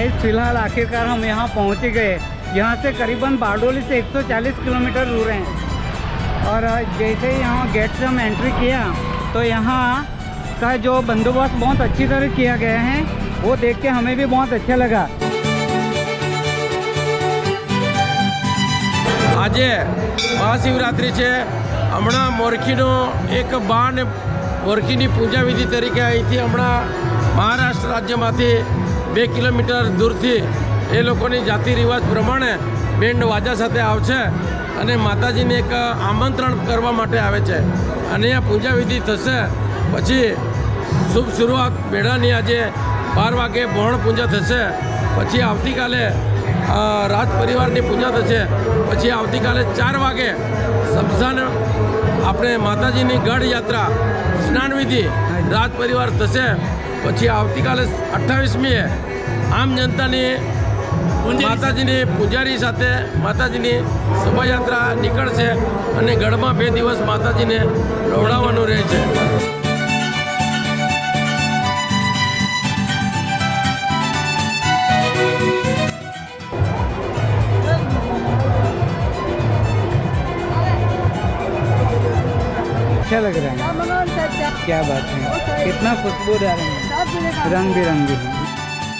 Guys फिलहाल आखिरकार हम यहाँ पहुँच गए। यहाँ से करीबन बारडोली से 140 किलोमीटर दूर हैं। और जैसे ही यहाँ गेट से हम एंट्री किया तो यहाँ का जो बंदोबस्त बहुत अच्छी तरह किया गया है, वो देख के हमें भी बहुत अच्छा लगा। આજે મહાશિવરાત્રિ છે। હમણાં મોરખીનો એક બાણ મોરખીની પૂજા વિધિ તરીકે અહીંથી હમણાં મહારાષ્ટ્ર રાજ્યમાંથી 2 કિલોમીટર દૂરથી એ લોકોની જાતિ રિવાજ પ્રમાણે બેન્ડ વાજા સાથે આવશે અને માતાજીને એક આમંત્રણ કરવા માટે આવે છે અને આ પૂજા વિધિ થશે। પછી શુભ શરૂઆત મેળાની આજે 12 વાગે બોહણ પૂજા થશે। પછી આવતીકાલે રાજ પરિવારની પૂજા થશે। પછી આવતીકાલે 4 વાગે શમશાન આપણે માતાજીની ગઢ યાત્રા સ્નાન વિધિ રાજ પરિવાર થશે। પછી આવતીકાલે 28મીએ આમ જનતાની માતાજીની પૂજારી સાથે માતાજીની શોભાયાત્રા નીકળશે અને ગઢમાં 2 દિવસ માતાજીને નવડાવવાનું રહે છે। अच्छा लग रहा है, क्या बात है, कितना खुशबू आ रही है, रंग बिरंगी है।